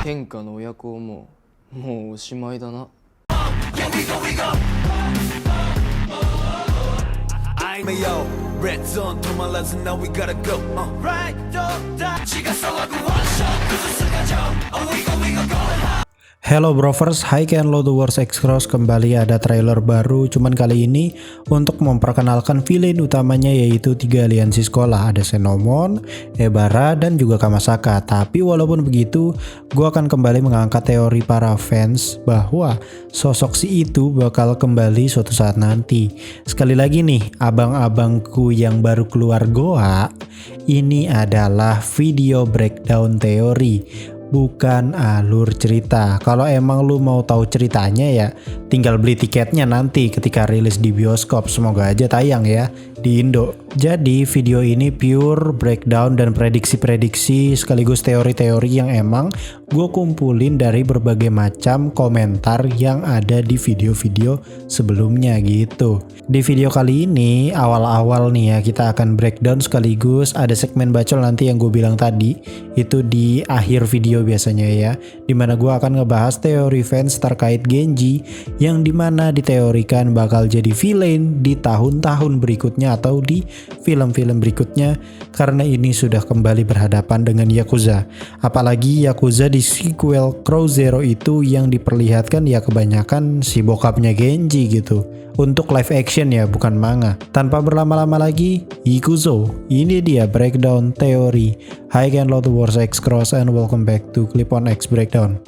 天下の親子をもうおしまいだな。Yo, red zone, 도말라서 now we gotta go. Right, 지가 싸워도 one shot, 그저 we go. Hello Brovers, Hi Ken Lo The Wars X Cross kembali ada trailer baru. Cuman kali ini untuk memperkenalkan villain utamanya yaitu 3 aliansi sekolah. Ada Xenomon, Ebara, dan juga Kamasaka. Tapi walaupun begitu, gue akan kembali mengangkat teori para fans bahwa sosok si itu bakal kembali suatu saat nanti. Sekali lagi nih, abang-abangku yang baru keluar goa, ini adalah video breakdown teori, bukan alur cerita. Kalau emang lu mau tahu ceritanya ya tinggal beli tiketnya nanti ketika rilis di bioskop. Semoga aja tayang ya di Indo. Jadi video ini pure breakdown dan prediksi-prediksi sekaligus teori-teori yang emang gue kumpulin dari berbagai macam komentar yang ada di video-video sebelumnya gitu. Di video kali ini awal-awal nih ya kita akan breakdown sekaligus ada segmen bacol nanti yang gue bilang tadi. Itu di akhir video biasanya ya, dimana gue akan ngebahas teori fans terkait Genji yang dimana diteorikan bakal jadi villain di tahun-tahun berikutnya atau di film-film berikutnya karena ini sudah kembali berhadapan dengan Yakuza. Apalagi Yakuza di sequel Crow Zero itu yang diperlihatkan ya kebanyakan si bokapnya Genji gitu. Untuk live action ya, bukan manga. Tanpa berlama-lama lagi, Ikuzo. Ini dia breakdown teori. Hi Ken Lo The Wars X Cross and welcome back to Clip on X Breakdown.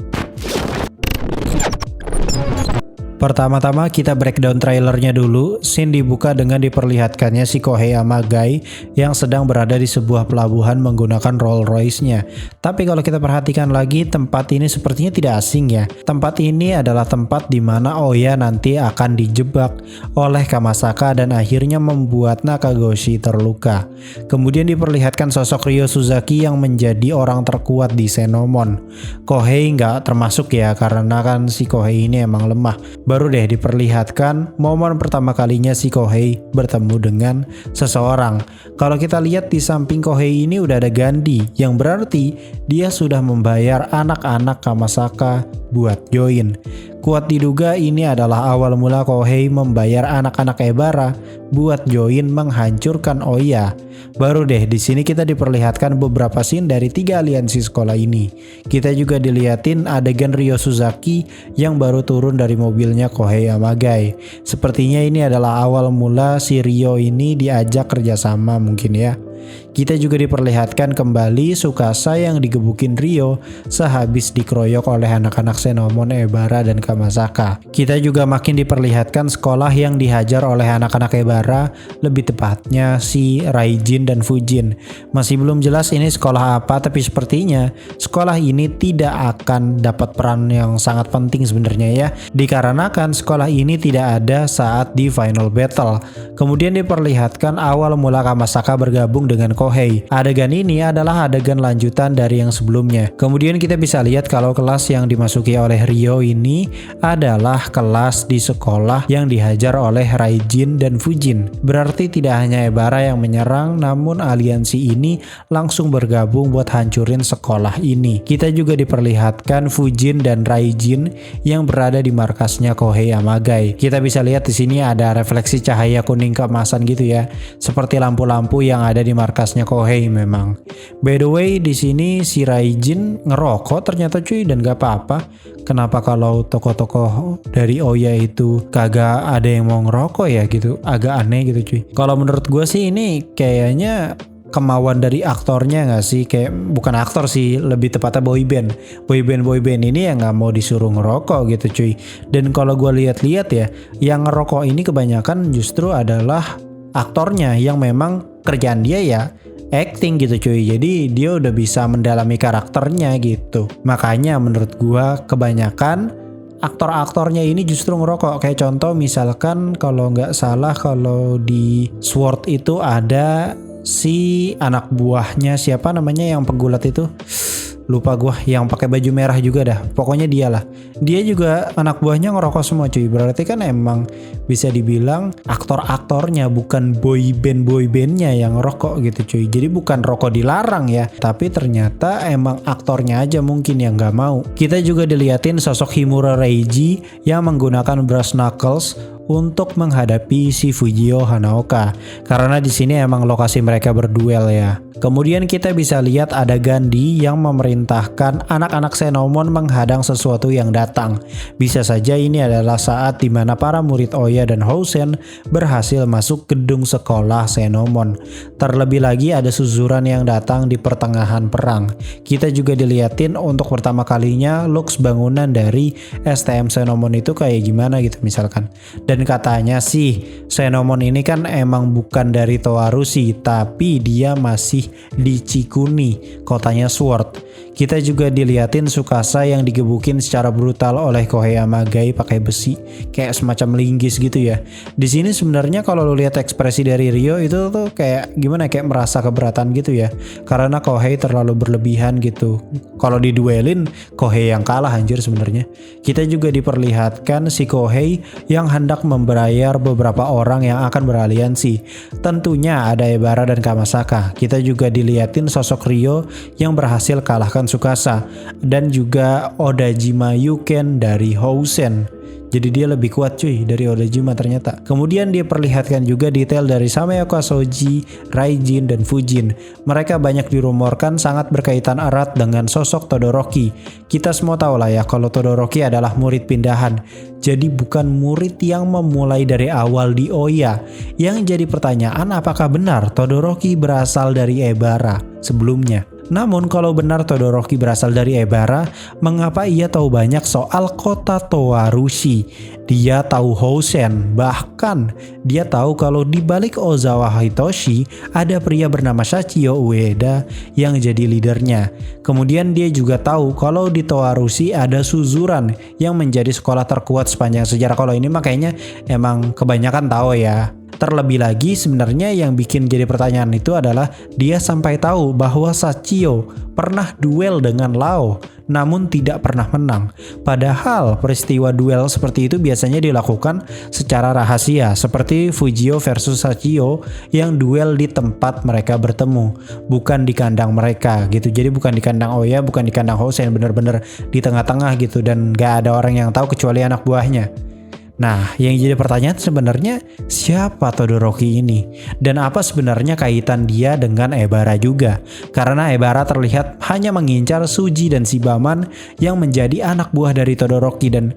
Pertama-tama kita breakdown trailernya dulu. Scene dibuka dengan diperlihatkannya si Kohei Amagai yang sedang berada di sebuah pelabuhan menggunakan Rolls Royce-nya. Tapi kalau kita perhatikan lagi, tempat ini sepertinya tidak asing ya. Tempat ini adalah tempat di mana Oya nanti akan dijebak oleh Kamasaka dan akhirnya membuat Nakagoshi terluka. Kemudian diperlihatkan sosok Ryo Suzaki yang menjadi orang terkuat di Xenomon. Kohei nggak termasuk ya karena kan si Kohei ini emang lemah. Baru deh diperlihatkan momen pertama kalinya si Kohei bertemu dengan seseorang. Kalau kita lihat di samping Kohei ini udah ada Gandhi, yang berarti dia sudah membayar anak-anak Kamasaka buat join. Kuat diduga ini adalah awal mula Kohei membayar anak-anak Ebara buat join menghancurkan Oya. Baru deh di sini kita diperlihatkan beberapa scene dari 3 aliansi sekolah ini. Kita juga diliatin adegan Ryo Suzaki yang baru turun dari mobilnya Kohei Amagai. Sepertinya ini adalah awal mula si Ryo ini diajak kerjasama mungkin ya. Kita juga diperlihatkan kembali Tsukasa yang digebukin Ryo sehabis dikeroyok oleh anak-anak Xenomon, Ebara, dan Kamasaka. Kita juga makin diperlihatkan sekolah yang dihajar oleh anak-anak Ebara, lebih tepatnya si Raijin dan Fujin. Masih belum jelas ini sekolah apa, tapi sepertinya sekolah ini tidak akan dapat peran yang sangat penting sebenarnya ya, dikarenakan sekolah ini tidak ada saat di final battle. Kemudian diperlihatkan awal mula Kamasaka bergabung dengan Kohei. Adegan ini adalah adegan lanjutan dari yang sebelumnya. Kemudian kita bisa lihat kalau kelas yang dimasuki oleh Ryo ini adalah kelas di sekolah yang dihajar oleh Raijin dan Fujin. Berarti tidak hanya Ebara yang menyerang, namun aliansi ini langsung bergabung buat hancurin sekolah ini. Kita juga diperlihatkan Fujin dan Raijin yang berada di markasnya Kohei Amagai. Kita bisa lihat di sini ada refleksi cahaya kuning keemasan gitu ya, seperti lampu-lampu yang ada di markasnya Kohei memang. By the way, di sini si Raijin ngerokok ternyata cuy, dan gak apa-apa. Kenapa kalau tokoh-tokoh dari Oya itu kagak ada yang mau ngerokok ya gitu? Agak aneh gitu cuy. Kalau menurut gue sih ini kayaknya kemauan dari aktornya gak sih? Kayak bukan aktor sih, lebih tepatnya boyband ini yang gak mau disuruh ngerokok gitu cuy. Dan kalau gue lihat-lihat ya, yang ngerokok ini kebanyakan justru adalah aktornya yang memang kerjaan dia ya acting gitu cuy. Jadi dia udah bisa mendalami karakternya gitu. Makanya menurut gua kebanyakan aktor-aktornya ini justru ngerokok. Kayak contoh misalkan kalau nggak salah kalau di Sword itu ada si anak buahnya siapa namanya yang pegulat itu, lupa gua yang pakai baju merah juga dah. Pokoknya dia lah. Dia juga anak buahnya ngerokok semua cuy. Berarti kan emang bisa dibilang aktor-aktornya bukan boy bandnya yang ngerokok gitu cuy. Jadi bukan rokok dilarang ya, tapi ternyata emang aktornya aja mungkin yang nggak mau. Kita juga diliatin sosok Himuro Reiji yang menggunakan brass knuckles untuk menghadapi si Fujio Hanaoka, karena di sini emang lokasi mereka berduel ya. Kemudian kita bisa lihat ada Gandhi yang memerintahkan anak-anak Xenomon menghadang sesuatu yang datang. Bisa saja ini adalah saat dimana para murid Oya dan Housen berhasil masuk gedung sekolah Xenomon. Terlebih lagi ada suzuran yang datang di pertengahan perang. Kita juga diliatin untuk pertama kalinya looks bangunan dari STM Xenomon itu kayak gimana gitu misalkan. Dan katanya sih Xenomon ini kan emang bukan dari Toarushi, tapi dia masih di Chikuni, kotanya Sword. Kita juga diliatin Tsukasa yang digebukin secara brutal oleh Kohei Gai pakai besi, kayak semacam linggis gitu ya. Di sini sebenarnya kalau lo lihat ekspresi dari Ryo itu tuh kayak gimana, kayak merasa keberatan gitu ya, karena Kohei terlalu berlebihan gitu. Kalau diduelin Kohei yang kalah anjir sebenarnya. Kita juga diperlihatkan si Kohei yang hendak membayar beberapa orang yang akan beraliansi. Tentunya ada Ebara dan Kamasaka. Kita juga diliatin sosok Ryo yang berhasil kalahkan Tsukasa, dan juga Odajima Yuken dari Housen. Jadi dia lebih kuat cuy dari Odajima ternyata. Kemudian dia perlihatkan juga detail dari Sameoka Shoji, Raijin, dan Fujin. Mereka banyak dirumorkan sangat berkaitan erat dengan sosok Todoroki. Kita semua tahu lah ya kalau Todoroki adalah murid pindahan. Jadi bukan murid yang memulai dari awal di Oya. Yang jadi pertanyaan, apakah benar Todoroki berasal dari Ebara sebelumnya? Namun kalau benar Todoroki berasal dari Ebara, mengapa ia tahu banyak soal kota Toarushi? Dia tahu Housen, bahkan dia tahu kalau di balik Ozawa Hitoshi ada pria bernama Shachio Ueda yang jadi leadernya. Kemudian dia juga tahu kalau di Toarushi ada Suzuran yang menjadi sekolah terkuat sepanjang sejarah. Kalau ini makanya emang kebanyakan tahu ya. Terlebih lagi sebenarnya yang bikin jadi pertanyaan itu adalah dia sampai tahu bahwa Shachio pernah duel dengan Lao namun tidak pernah menang. Padahal peristiwa duel seperti itu biasanya dilakukan secara rahasia, seperti Fujio versus Shachio yang duel di tempat mereka bertemu, bukan di kandang mereka gitu. Jadi bukan di kandang Oya, bukan di kandang Housen, bener-bener di tengah-tengah gitu, dan gak ada orang yang tahu kecuali anak buahnya. Nah, yang jadi pertanyaan sebenarnya siapa Todoroki ini? Dan apa sebenarnya kaitan dia dengan Ebara juga? Karena Ebara terlihat hanya mengincar Suji dan Shibaman yang menjadi anak buah dari Todoroki, dan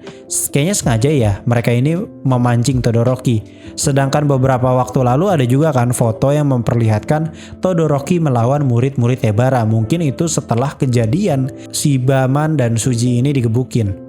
kayaknya sengaja ya mereka ini memancing Todoroki. Sedangkan beberapa waktu lalu ada juga kan foto yang memperlihatkan Todoroki melawan murid-murid Ebara. Mungkin itu setelah kejadian Shibaman dan Suji ini digebukin.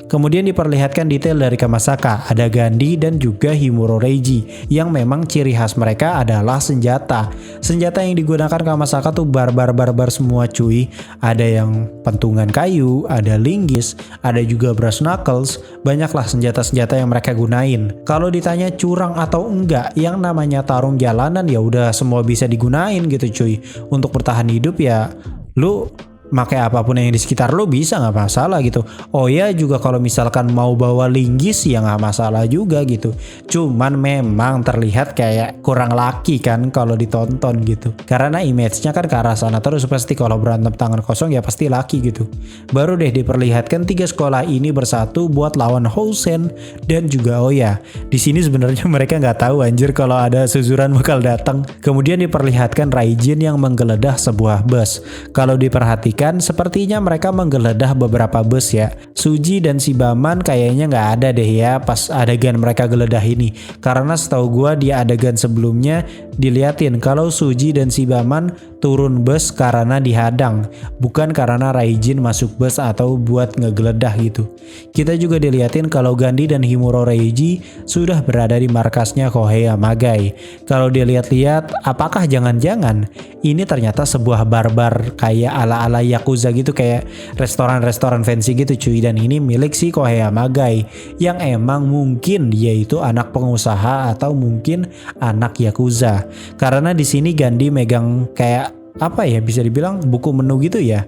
Kemudian diperlihatkan detail dari Kamasaka, ada Gandhi dan juga Himuro Reiji yang memang ciri khas mereka adalah senjata. Senjata yang digunakan Kamasaka tuh barbar semua cuy. Ada yang pentungan kayu, ada linggis, ada juga brass knuckles, banyaklah senjata-senjata yang mereka gunain. Kalau ditanya curang atau enggak, yang namanya tarung jalanan ya udah semua bisa digunain gitu cuy. Untuk bertahan hidup ya lu pakai apapun yang di sekitar lo bisa, nggak masalah gitu. Oh ya juga kalau misalkan mau bawa linggis ya nggak masalah juga gitu. Cuman memang terlihat kayak kurang laki kan kalau ditonton gitu. Karena image-nya kan ke arah sana terus, pasti kalau berantem tangan kosong ya pasti laki gitu. Baru deh diperlihatkan 3 sekolah ini bersatu buat lawan Housen dan juga Oya. Di sini sebenarnya mereka nggak tahu anjir kalau ada Suzuran bakal datang. Kemudian diperlihatkan Raijin yang menggeledah sebuah bus. Kalau diperhatikan sepertinya mereka menggeledah beberapa bus ya. Suji dan Shibaman kayaknya nggak ada deh ya pas adegan mereka geledah ini. Karena setahu gua di adegan sebelumnya diliatin kalau Suji dan Shibaman turun bus karena dihadang, bukan karena Raijin masuk bus atau buat ngegeledah gitu. Kita juga diliatin kalau Gandhi dan Himuro Reiji sudah berada di markasnya Kohei Gai. Kalau dilihat-lihat, apakah jangan-jangan ini ternyata sebuah barbar kayak ala-ala Yakuza gitu, kayak restoran-restoran fancy gitu cuy, dan ini milik si Kohei Gai yang emang mungkin dia itu anak pengusaha atau mungkin anak Yakuza. Karena di sini Gandhi megang kayak apa ya, bisa dibilang buku menu gitu ya.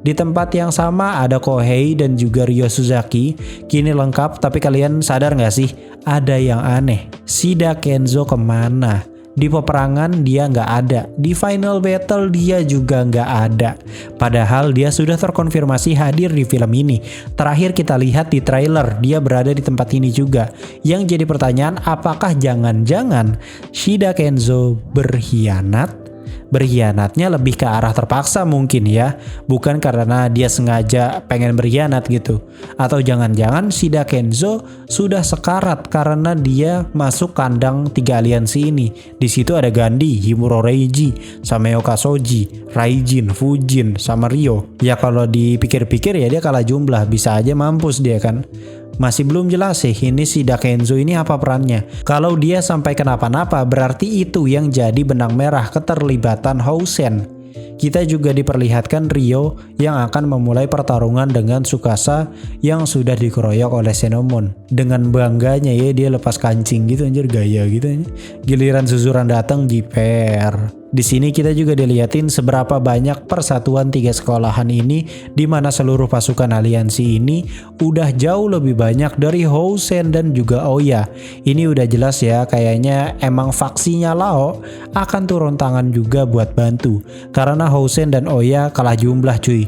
Di tempat yang sama ada Kohei dan juga Ryo Suzaki. Kini lengkap, tapi kalian sadar gak sih? Ada yang aneh. Shida Kenzo kemana? Di peperangan dia nggak ada. Di final battle dia juga nggak ada. Padahal dia sudah terkonfirmasi hadir di film ini. Terakhir kita lihat di trailer dia berada di tempat ini juga. Yang jadi pertanyaan, apakah jangan-jangan Shida Kenzo berkhianat? Berkhianatnya lebih ke arah terpaksa mungkin ya, bukan karena dia sengaja pengen berkhianat gitu. Atau jangan-jangan Shida Kenzo sudah sekarat karena dia masuk kandang 3 aliansi ini. Di situ ada Gandhi, Himuro Reiji, Sameo Kasoji, Raijin, Fujin, sama Ryo. Ya kalau dipikir-pikir ya dia kalah jumlah, bisa aja mampus dia kan. Masih belum jelas sih ini Shida Kenzo ini apa perannya. Kalau dia sampai kenapa-napa berarti itu yang jadi benang merah keterlibatan Housen. Kita juga diperlihatkan Ryo yang akan memulai pertarungan dengan Tsukasa yang sudah dikeroyok oleh Senomon. Dengan bangganya ya dia lepas kancing gitu anjir, gaya gitu anjir. Giliran Suzuran datang jiper. Di sini kita juga dilihatin seberapa banyak persatuan 3 sekolahan ini, di mana seluruh pasukan aliansi ini udah jauh lebih banyak dari Housen dan juga Oya. Ini udah jelas ya, kayaknya emang faksinya Lao akan turun tangan juga buat bantu. Karena Housen dan Oya kalah jumlah cuy.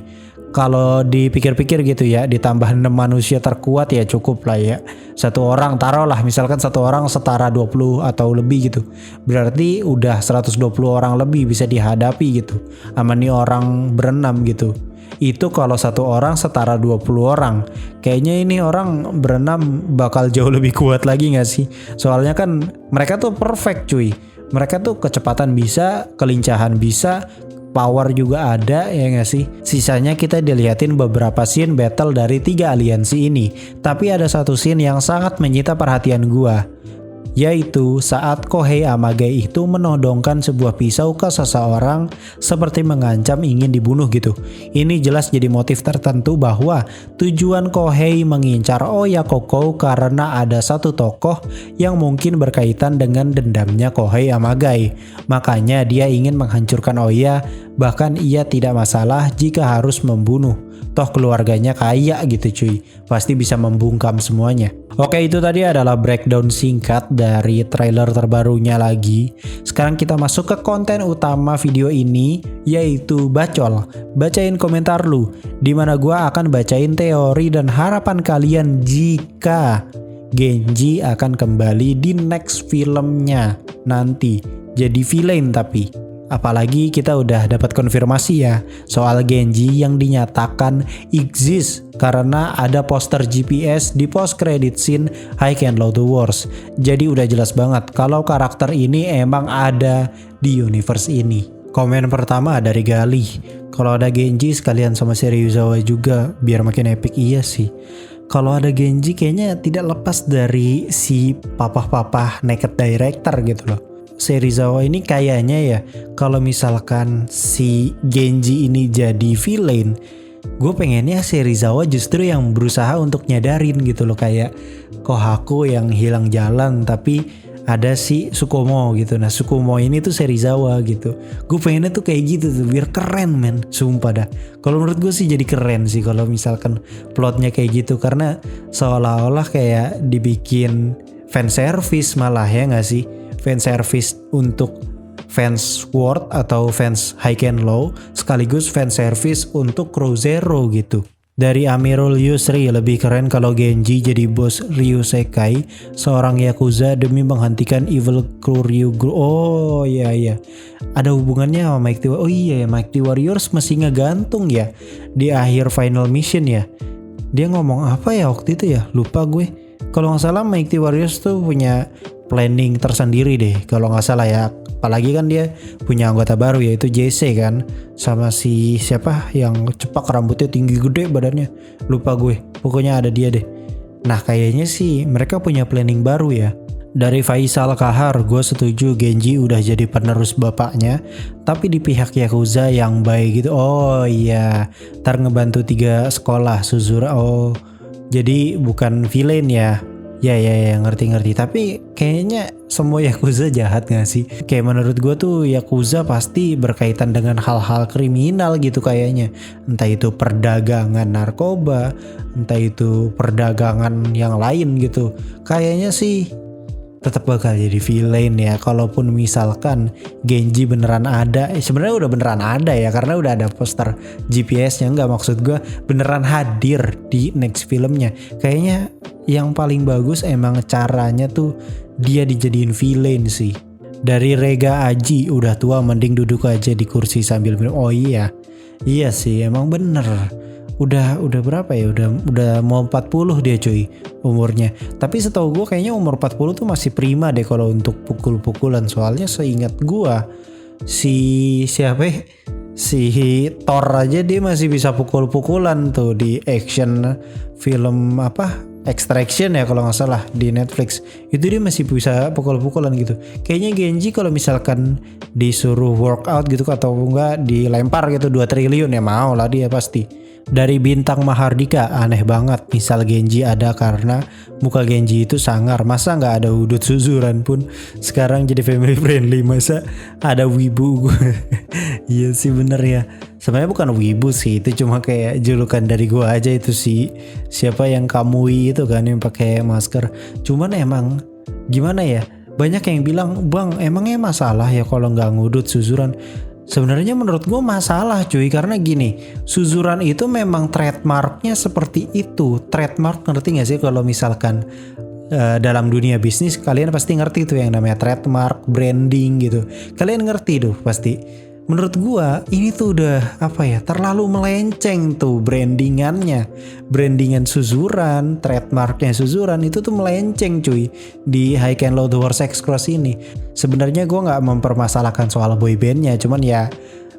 Kalau dipikir-pikir gitu ya, ditambah 6 manusia terkuat ya cukup lah ya. Satu orang taruhlah misalkan satu orang setara 20 atau lebih gitu. Berarti udah 120 orang lebih bisa dihadapi gitu. Sama nih orang berenam gitu. Itu kalau satu orang setara 20 orang. Kayaknya ini orang berenam bakal jauh lebih kuat lagi gak sih? Soalnya kan mereka tuh perfect cuy. Mereka tuh kecepatan bisa, kelincahan bisa, power juga ada ya nggak sih. Sisanya kita dilihatin beberapa scene battle dari 3 aliansi ini. Tapi ada satu scene yang sangat menyita perhatian gua, yaitu saat Kohei Amage itu menodongkan sebuah pisau ke seseorang seperti mengancam ingin dibunuh gitu. Ini jelas jadi motif tertentu bahwa tujuan Kohei mengincar Oya Koko karena ada satu tokoh yang mungkin berkaitan dengan dendamnya Kohei Amage. Makanya dia ingin menghancurkan Oya, bahkan ia tidak masalah jika harus membunuh. Toh keluarganya kaya gitu cuy, pasti bisa membungkam semuanya. Oke, itu tadi adalah breakdown singkat dari trailer terbarunya lagi. Sekarang kita masuk ke konten utama video ini, yaitu bacol. Bacain komentar lu, dimana gua akan bacain teori dan harapan kalian jika Genji akan kembali di next filmnya nanti jadi villain. Tapi apalagi kita udah dapat konfirmasi ya soal Genji yang dinyatakan exist karena ada poster GPS di post credit scene High and Low the Wars. Jadi udah jelas banget kalau karakter ini emang ada di universe ini. Komen pertama dari Galih, kalau ada Genji sekalian sama Serizawa juga biar makin epic. Iya sih, kalau ada Genji kayaknya tidak lepas dari si papah-papah naked director gitu loh. Serizawa ini kayaknya ya kalau misalkan si Genji ini jadi villain, gue pengennya Serizawa justru yang berusaha untuk nyadarin gitu loh, kayak Kohaku yang hilang jalan tapi ada si Tsukumo gitu. Nah Tsukumo ini tuh Serizawa gitu. Gue pengennya tuh kayak gitu tuh biar keren men, sumpah dah. Kalau menurut gue sih jadi keren sih kalau misalkan plotnya kayak gitu, karena seolah-olah kayak dibikin fan service malah ya gak sih? Fan service untuk fans World atau fans High and Low, sekaligus fan service untuk Crow Zero gitu. Dari Amirul Yusri, lebih keren kalau Genji jadi bos Ryusekai, seorang Yakuza demi menghentikan evil crew Ryugu. Oh iya iya, ada hubungannya sama Mighty Warriors. Oh iya ya, Mighty Warriors masih ngegantung ya di akhir final mission ya. Dia ngomong apa ya waktu itu ya, lupa gue. Kalau nggak salah Mighty Warriors tuh punya planning tersendiri deh kalau nggak salah ya. Apalagi kan dia punya anggota baru yaitu JC kan, sama si siapa yang cepak rambutnya tinggi gede badannya, lupa gue, pokoknya ada dia deh. Nah kayaknya sih mereka punya planning baru ya. Dari Faisal Kahar, gue setuju Genji udah jadi penerus bapaknya, tapi di pihak Yakuza yang baik gitu. Oh iya, ntar ngebantu 3 sekolah Suzura. Oh jadi bukan villain ya. Ya ngerti. Tapi kayaknya semua Yakuza jahat gak sih? Kayak menurut gue tuh Yakuza pasti berkaitan dengan hal-hal kriminal gitu kayaknya. Entah itu perdagangan narkoba, entah itu perdagangan yang lain gitu. Kayaknya sih tetap bakal jadi villain ya. Kalaupun misalkan Genji beneran ada, sebenarnya udah beneran ada ya, karena udah ada poster GPS-nya. Nggak, maksud gue beneran hadir di next filmnya. Kayaknya yang paling bagus emang caranya tuh dia dijadiin villain sih. Dari Rega Aji udah tua mending duduk aja di kursi sambil minum. Oh iya sih emang bener. Udah berapa ya, udah mau 40 dia cuy umurnya. Tapi setahu gue kayaknya umur 40 tuh masih prima deh kalau untuk pukul-pukulan. Soalnya seingat gue si Thor aja dia masih bisa pukul-pukulan tuh di action film Extraction ya kalau nggak salah di Netflix. Itu dia masih bisa pukul-pukulan gitu. Kayaknya Genji kalau misalkan disuruh workout gitu atau enggak dilempar gitu 2 triliun ya mau lah dia pasti. Dari Bintang Mahardika, aneh banget misal Genji ada karena muka Genji itu sangar. Masa nggak ada Udut Suzuran pun sekarang jadi family friendly, masa ada wibu. Iya sih bener ya. Sebenarnya bukan wibu sih, itu cuma kayak julukan dari gua aja itu sih. Siapa yang Kamui itu kan yang pakai masker. Cuman emang gimana ya? Banyak yang bilang, "Bang, emangnya masalah ya kalau nggak ngudut Suzuran?" Sebenarnya menurut gue masalah cuy, karena gini, Suzuran itu memang trademarknya seperti itu. Trademark, ngerti gak sih kalau misalkan dalam dunia bisnis kalian pasti ngerti tuh yang namanya trademark, branding gitu. Kalian ngerti tuh pasti. Menurut gua ini tuh udah terlalu melenceng tuh brandingannya. Brandingan Suzuran, trademarknya Suzuran itu tuh melenceng cuy di High Can Low The War Sex Cross ini. Sebenarnya gua nggak mempermasalahkan soal boybandnya, cuman ya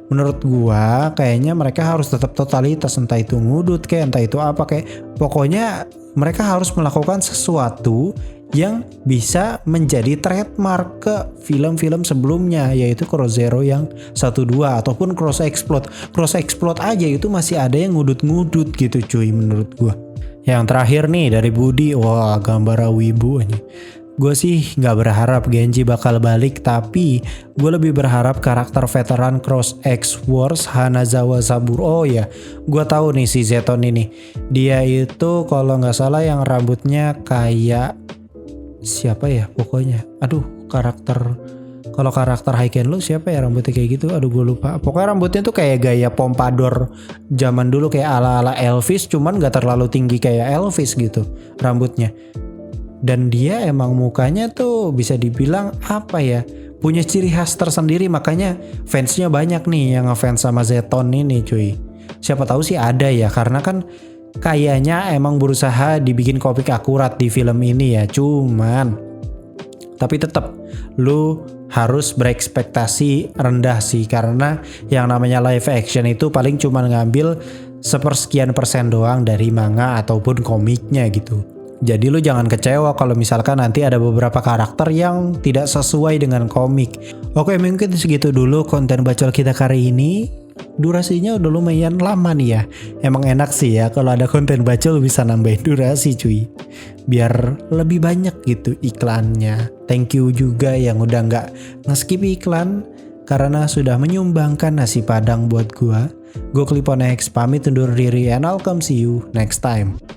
menurut gua kayaknya mereka harus tetap totalitas, entah itu ngudut kayak entah itu apa kayak, pokoknya mereka harus melakukan sesuatu yang bisa menjadi trademark ke film-film sebelumnya, yaitu Cross Zero yang 1-2 ataupun Cross Explode. Cross Explode aja itu masih ada yang ngudut-ngudut gitu cuy menurut gua. Yang terakhir nih dari Budi, wah gambar wibu aja. Gue sih gak berharap Genji bakal balik, tapi gue lebih berharap karakter veteran Cross X Wars Hanazawa Saburo. Oh ya, gue tahu nih si Zeton ini. Dia itu kalau gak salah yang rambutnya kayak siapa ya pokoknya. Aduh, kalau karakter High Can Low siapa ya rambutnya kayak gitu? Aduh gue lupa. Pokoknya rambutnya tuh kayak gaya pompadour zaman dulu, kayak ala-ala Elvis, cuman gak terlalu tinggi kayak Elvis gitu rambutnya. Dan dia emang mukanya tuh bisa dibilang punya ciri khas tersendiri, makanya fansnya banyak nih yang ngefans sama Zeton ini cuy. Siapa tahu sih ada ya, karena kan kayaknya emang berusaha dibikin komik akurat di film ini ya. Cuman tapi tetap lu harus berekspektasi rendah sih, karena yang namanya live action itu paling cuma ngambil sepersekian persen doang dari manga ataupun komiknya gitu. Jadi lu jangan kecewa kalau misalkan nanti ada beberapa karakter yang tidak sesuai dengan komik. Oke, mungkin segitu dulu konten bacol kita kali ini. Durasinya udah lumayan lama nih ya. Emang enak sih ya kalau ada konten bacol bisa nambahin durasi cuy, biar lebih banyak gitu iklannya. Thank you juga yang udah gak nge-skip iklan, karena sudah menyumbangkan nasi padang buat gua. Gue Cliponex pamit undur diri, and I'll come see you next time.